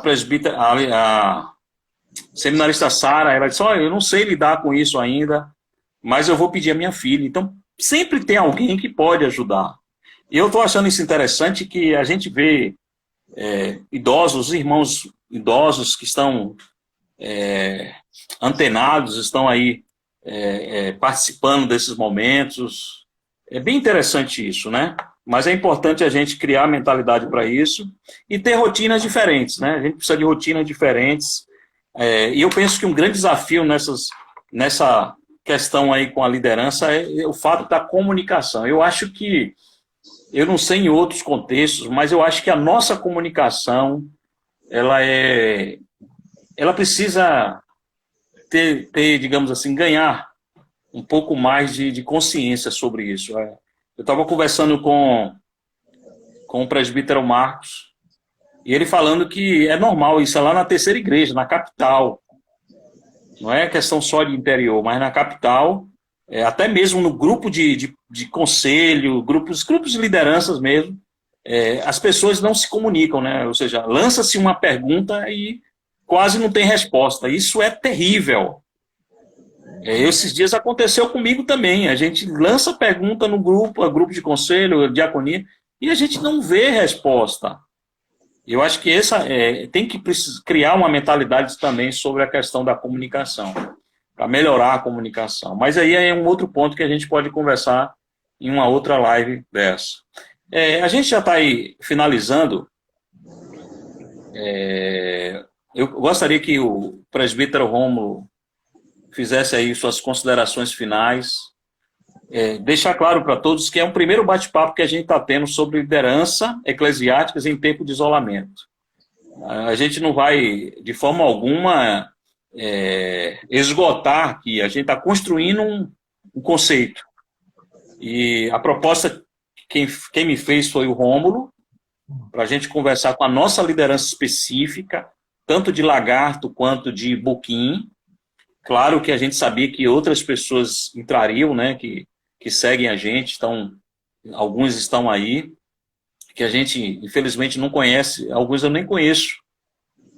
presbítera, a seminarista Sara, ela disse, olha, eu não sei lidar com isso ainda, mas eu vou pedir a minha filha. Então, sempre tem alguém que pode ajudar. E eu estou achando isso interessante, que a gente vê idosos, irmãos idosos que estão antenados, estão aí participando desses momentos. É bem interessante isso, né? Mas é importante a gente criar mentalidade para isso e ter rotinas diferentes, né? A gente precisa de rotinas diferentes. E eu penso que um grande desafio nessa questão aí com a liderança é o fato da comunicação. Eu acho que, eu não sei em outros contextos, mas eu acho que a nossa comunicação, ela precisa ter, digamos assim, ganhar um pouco mais de consciência sobre isso. Eu estava conversando com o presbítero Marcos, e ele falando que é normal, isso é lá na terceira igreja, na capital. Não é questão só de interior, mas na capital, até mesmo no grupo de conselho, grupos de lideranças mesmo, as pessoas não se comunicam, né? Ou seja, lança-se uma pergunta e quase não tem resposta. Isso é terrível. Esses dias aconteceu comigo também. A gente lança pergunta no grupo de conselho, diaconia, e a gente não vê resposta. Eu acho que tem que criar uma mentalidade também sobre a questão da comunicação, para melhorar a comunicação. Mas aí é um outro ponto que a gente pode conversar em uma outra live dessa. A gente já está aí finalizando. Eu gostaria que o presbítero Rômulo fizesse aí suas considerações finais, deixar claro para todos que é um primeiro bate-papo que a gente está tendo sobre liderança eclesiásticas em tempo de isolamento. A gente não vai, de forma alguma, esgotar aqui. A gente está construindo um conceito. E a proposta, quem me fez foi o Rômulo, para a gente conversar com a nossa liderança específica, tanto de Lagarto quanto de Buquim. Claro que a gente sabia que outras pessoas entrariam, né, que seguem a gente, alguns estão aí, que a gente, infelizmente, não conhece, alguns eu nem conheço,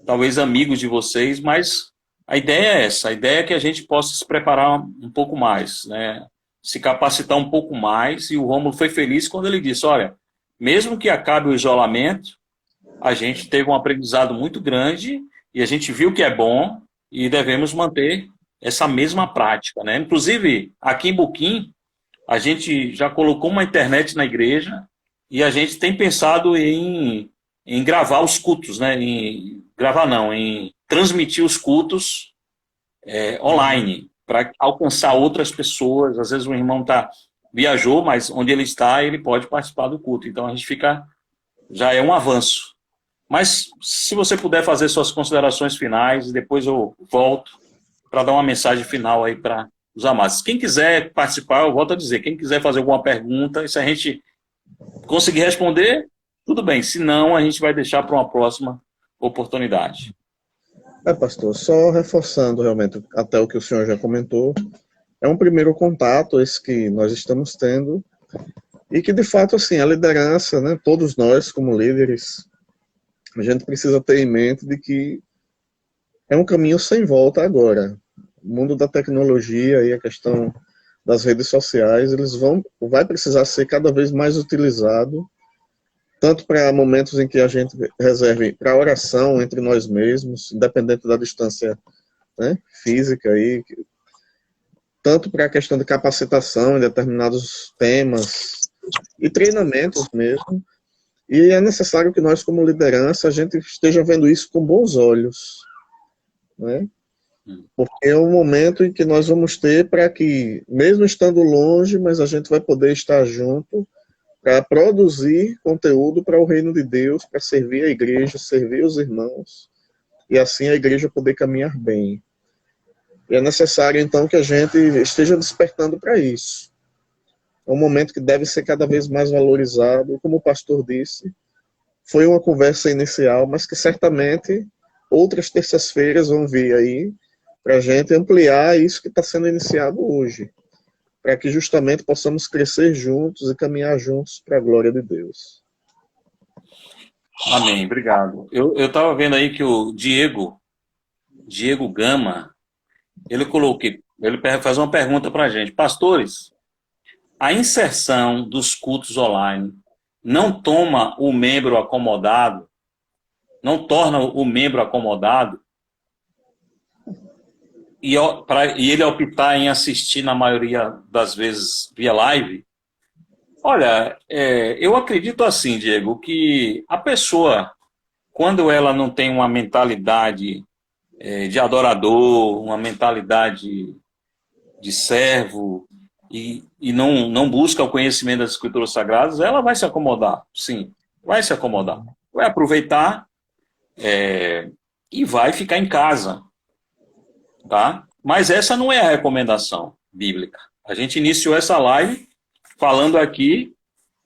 talvez amigos de vocês, mas a ideia é essa, a ideia é que a gente possa se preparar um pouco mais, né, se capacitar um pouco mais, e o Rômulo foi feliz quando ele disse, olha, mesmo que acabe o isolamento, a gente teve um aprendizado muito grande, e a gente viu que é bom, e devemos manter essa mesma prática, né? Inclusive, aqui em Buquim, a gente já colocou uma internet na igreja e a gente tem pensado em gravar os cultos, né? Em transmitir os cultos online, para alcançar outras pessoas. Às vezes o irmão viajou, mas onde ele está, ele pode participar do culto. Então a gente já é um avanço. Mas se você puder fazer suas considerações finais, depois eu volto para dar uma mensagem final aí para os amados. Quem quiser participar, eu volto a dizer, quem quiser fazer alguma pergunta, e se a gente conseguir responder, tudo bem. Se não, a gente vai deixar para uma próxima oportunidade. Pastor, só reforçando realmente até o que o senhor já comentou, é um primeiro contato esse que nós estamos tendo, e que de fato, assim, a liderança, né, todos nós como líderes, a gente precisa ter em mente de que é um caminho sem volta agora. O mundo da tecnologia e a questão das redes sociais, vai precisar ser cada vez mais utilizado, tanto para momentos em que a gente reserve para oração entre nós mesmos, independente da distância, né, física, aí, tanto para a questão de capacitação em determinados temas e treinamentos mesmo. E é necessário que nós, como liderança, a gente esteja vendo isso com bons olhos, né? Porque é um momento em que nós vamos ter para que, mesmo estando longe, mas a gente vai poder estar junto para produzir conteúdo para o reino de Deus, para servir a igreja, servir os irmãos, e assim a igreja poder caminhar bem. E é necessário, então, que a gente esteja despertando para isso. É um momento que deve ser cada vez mais valorizado, como o pastor disse, foi uma conversa inicial, mas que certamente outras terças-feiras vão vir aí para a gente ampliar isso que está sendo iniciado hoje. para que justamente possamos crescer juntos e caminhar juntos para a glória de Deus. Amém, obrigado. Eu estava vendo aí que o Diego Gama, ele faz uma pergunta para a gente. Pastores, a inserção dos cultos online não toma o membro acomodado, não torna o membro acomodado, e ele optar em assistir na maioria das vezes via live? Olha, eu acredito assim, Diego, que a pessoa, quando ela não tem uma mentalidade de adorador, uma mentalidade de servo, e não busca o conhecimento das Escrituras Sagradas, ela vai se acomodar, sim, vai se acomodar. Vai aproveitar e vai ficar em casa, tá? Mas essa não é a recomendação bíblica. A gente iniciou essa live falando aqui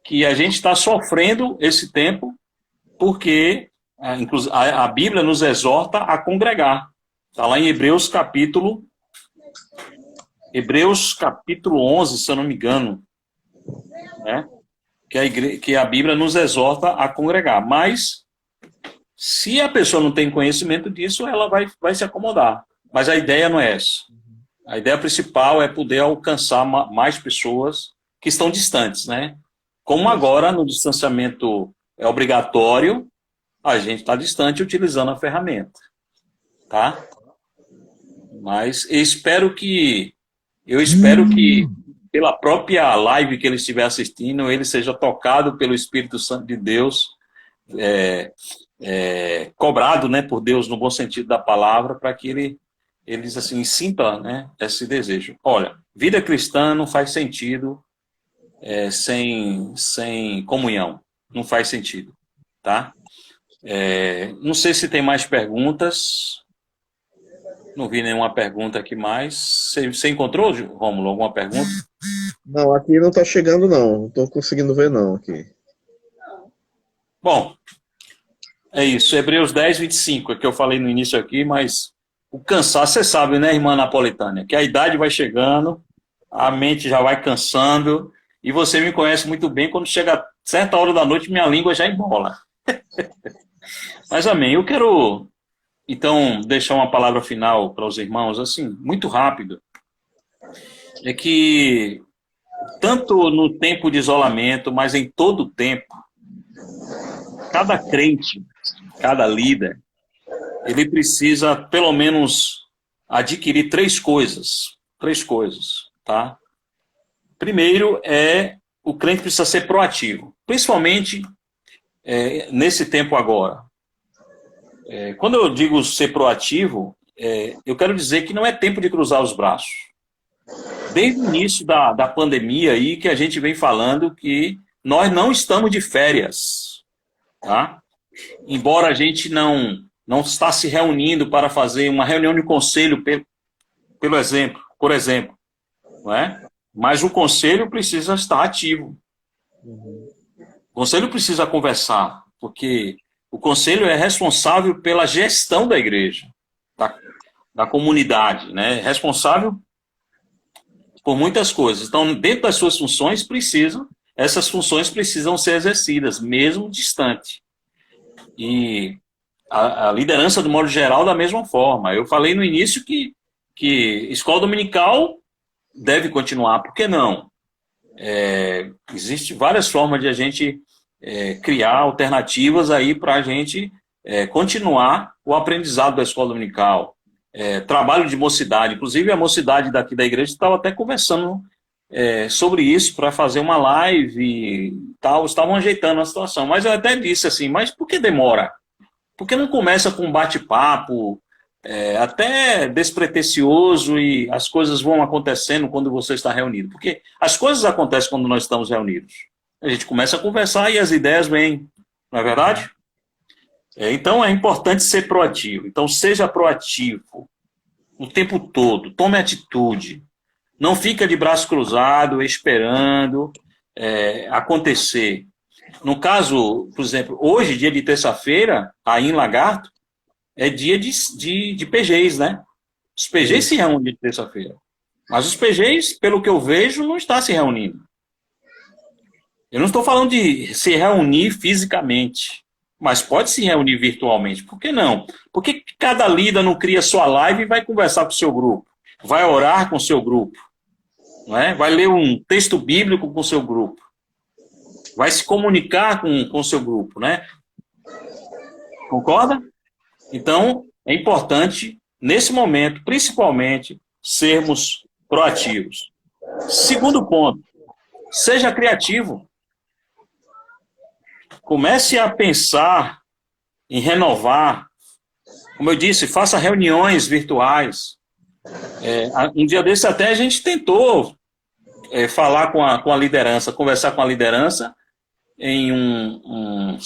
que a gente está sofrendo esse tempo porque a Bíblia nos exorta a congregar. Está lá em Hebreus capítulo 11, se eu não me engano, né? Que a Bíblia nos exorta a congregar. Mas, se a pessoa não tem conhecimento disso, ela vai se acomodar. Mas a ideia não é essa. A ideia principal é poder alcançar mais pessoas que estão distantes, né? Como agora, no distanciamento é obrigatório, a gente está distante utilizando a ferramenta, tá? Mas eu espero que pela própria live que ele estiver assistindo, ele seja tocado pelo Espírito Santo de Deus, cobrado, né, por Deus no bom sentido da palavra, para que eles assim sintam, né, esse desejo. Olha, vida cristã não faz sentido sem comunhão, não faz sentido, tá? Não sei se tem mais perguntas. Não vi nenhuma pergunta aqui mais. Você encontrou, Rômulo, alguma pergunta? Não, aqui não está chegando, não. Não estou conseguindo ver, não, aqui. Bom, é isso. Hebreus 10, 25, é que eu falei no início aqui, mas o cansaço, você sabe, né, irmã Napolitânia, que a idade vai chegando, a mente já vai cansando, e você me conhece muito bem, quando chega a certa hora da noite, minha língua já embola. Mas amém. Eu quero... Então, deixar uma palavra final para os irmãos, assim, muito rápido. É que, tanto no tempo de isolamento, mas em todo o tempo, cada crente, cada líder, ele precisa, pelo menos, adquirir três coisas, tá? Primeiro, o crente precisa ser proativo, principalmente nesse tempo agora. Quando eu digo ser proativo, eu quero dizer que não é tempo de cruzar os braços. Desde o início da pandemia aí que a gente vem falando que nós não estamos de férias, tá? Embora a gente não está se reunindo para fazer uma reunião de conselho, por exemplo, não é? Mas o conselho precisa estar ativo. O conselho precisa conversar, porque o conselho é responsável pela gestão da igreja, da comunidade, né? Responsável por muitas coisas. Então, dentro das suas funções, essas funções precisam ser exercidas, mesmo distante. E a liderança, do modo geral, da mesma forma. Eu falei no início que escola dominical deve continuar, por que não? Existem várias formas de a gente criar alternativas aí para a gente continuar o aprendizado da escola dominical. Trabalho de mocidade, inclusive a mocidade daqui da igreja estava até conversando sobre isso para fazer uma live e tal, estavam ajeitando a situação, mas eu até disse assim, mas por que demora? Por que não começa com um bate-papo até despretensioso e as coisas vão acontecendo quando você está reunido? Porque as coisas acontecem quando nós estamos reunidos. A gente começa a conversar e as ideias vêm, não é verdade? Então é importante ser proativo. Então seja proativo o tempo todo, tome atitude. Não fica de braço cruzado esperando acontecer. No caso, por exemplo, hoje, dia de terça-feira, aí em Lagarto, é dia de PGs, né? Os PGs se reúnem de terça-feira. Mas os PGs, pelo que eu vejo, não está se reunindo. Eu não estou falando de se reunir fisicamente, mas pode se reunir virtualmente. Por que não? Por que cada líder não cria sua live e vai conversar com o seu grupo? Vai orar com o seu grupo? Não é? Vai ler um texto bíblico com o seu grupo? Vai se comunicar com o seu grupo, né? Concorda? Então, é importante, nesse momento, principalmente, sermos proativos. Segundo ponto, seja criativo. Comece a pensar em renovar. Como eu disse, faça reuniões virtuais. Um dia desse até a gente tentou falar com a liderança, conversar com a liderança em um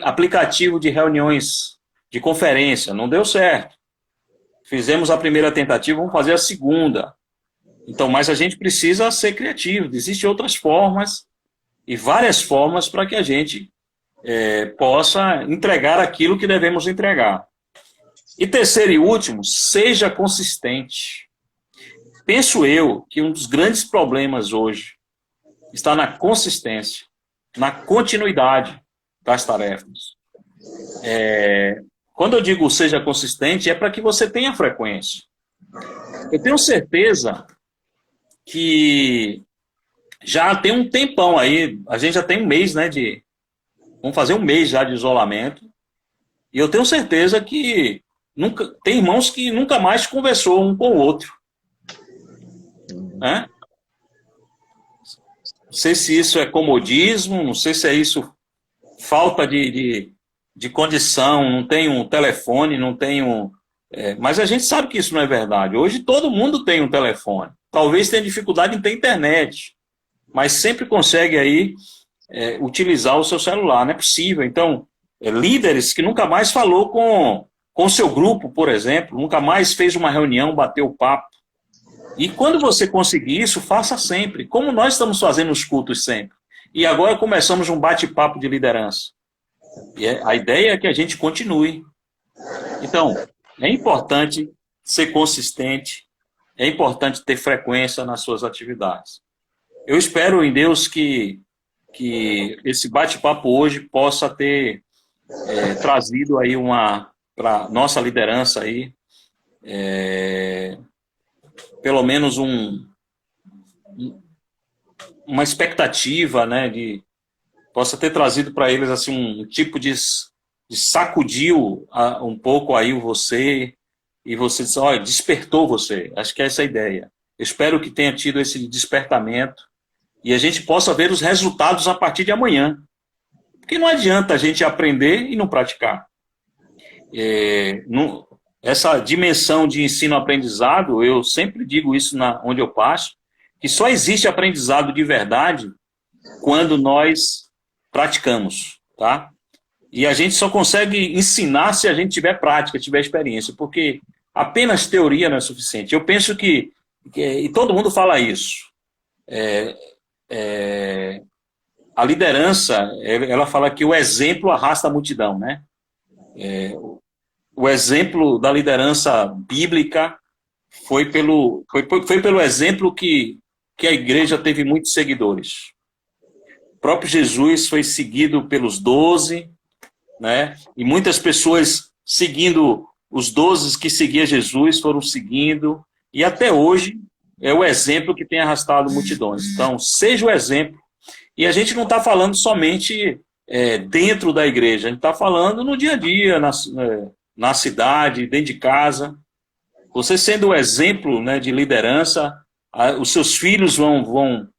aplicativo de reuniões de conferência. Não deu certo. Fizemos a primeira tentativa, vamos fazer a segunda. Então, mas a gente precisa ser criativo. Existem outras formas e várias formas para que a gente possa entregar aquilo que devemos entregar. E terceiro e último, seja consistente. Penso eu que um dos grandes problemas hoje está na consistência, na continuidade das tarefas. Quando eu digo seja consistente, é para que você tenha frequência. Eu tenho certeza que já tem um tempão aí, a gente já tem um mês, né, vamos fazer um mês já de isolamento, e eu tenho certeza que tem irmãos que nunca mais conversou um com o outro. Né? Não sei se isso é comodismo, não sei se é isso falta de condição, não tem um telefone, não tem mas a gente sabe que isso não é verdade. Hoje todo mundo tem um telefone. Talvez tenha dificuldade em ter internet, mas sempre consegue aí utilizar o seu celular, não é possível. Então, líderes que nunca mais falou com o seu grupo, por exemplo, nunca mais fez uma reunião, bateu papo. E quando você conseguir isso, faça sempre, como nós estamos fazendo os cultos sempre. E agora começamos um bate-papo de liderança. E a ideia é que a gente continue. Então, é importante ser consistente, é importante ter frequência nas suas atividades. Eu espero em Deus que esse bate-papo hoje possa ter trazido aí para nossa liderança aí, pelo menos uma expectativa, né, possa ter trazido para eles assim um tipo de sacudiu um pouco aí você, e você disse, olha, despertou você. Acho que é essa a ideia. Eu espero que tenha tido esse despertamento e a gente possa ver os resultados a partir de amanhã. Porque não adianta a gente aprender e não praticar. Essa dimensão de ensino-aprendizado, eu sempre digo isso onde eu passo, que só existe aprendizado de verdade quando nós praticamos, tá? E a gente só consegue ensinar se a gente tiver prática, tiver experiência, porque apenas teoria não é suficiente. Eu penso que e todo mundo fala isso, a liderança, ela fala que o exemplo arrasta a multidão, né? O exemplo da liderança bíblica foi pelo exemplo que a igreja teve muitos seguidores. O próprio Jesus foi seguido pelos 12, né? E muitas pessoas seguindo os 12 que seguiam Jesus foram seguindo, e até hoje é o exemplo que tem arrastado multidões. Então, seja o exemplo. E a gente não está falando somente dentro da igreja, a gente está falando no dia a dia, na cidade, dentro de casa. Você sendo o exemplo, né, de liderança, os seus filhos vão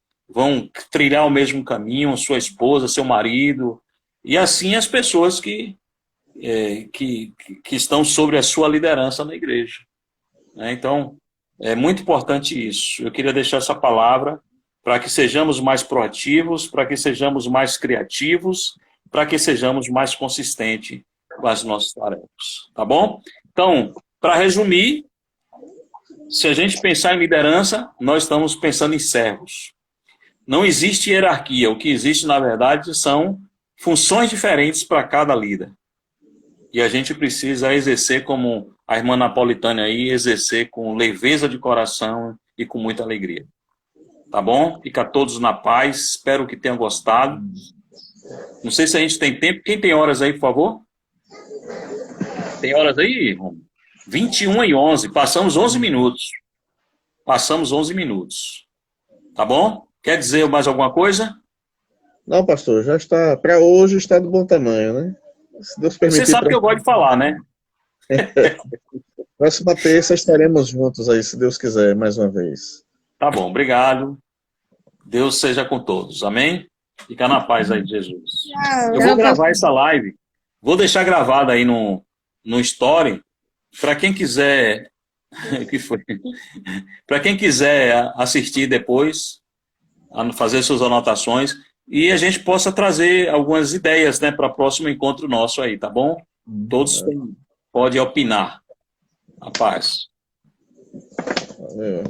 trilhar o mesmo caminho, sua esposa, seu marido, e assim as pessoas que estão sobre a sua liderança na igreja. Então, é muito importante isso. Eu queria deixar essa palavra para que sejamos mais proativos, para que sejamos mais criativos, para que sejamos mais consistentes com as nossas tarefas. Tá bom? Então, para resumir, se a gente pensar em liderança, nós estamos pensando em servos. Não existe hierarquia. O que existe, na verdade, são funções diferentes para cada líder. E a gente precisa exercer como a irmã Napolitânia aí exercer com leveza de coração e com muita alegria. Tá bom? Fica todos na paz, espero que tenham gostado. Não sei se a gente tem tempo. Quem tem horas aí, por favor? Tem horas aí, irmão? 21h11, passamos 11 minutos. Passamos 11 minutos. Tá bom? Quer dizer mais alguma coisa? Não, pastor, já está, para hoje está de bom tamanho, né? Se Deus permitir. Você sabe que eu gosto de falar, né? Próxima terça estaremos juntos aí, se Deus quiser, mais uma vez. Tá bom, obrigado. Deus seja com todos, amém? Fica na paz aí de Jesus. Eu vou gravar essa live, vou deixar gravada aí no Story, para quem quiser, que foi? Para quem quiser assistir depois, fazer suas anotações, e a gente possa trazer algumas ideias, né, para o próximo encontro nosso aí, tá bom? Todos podem opinar. A paz. Valeu.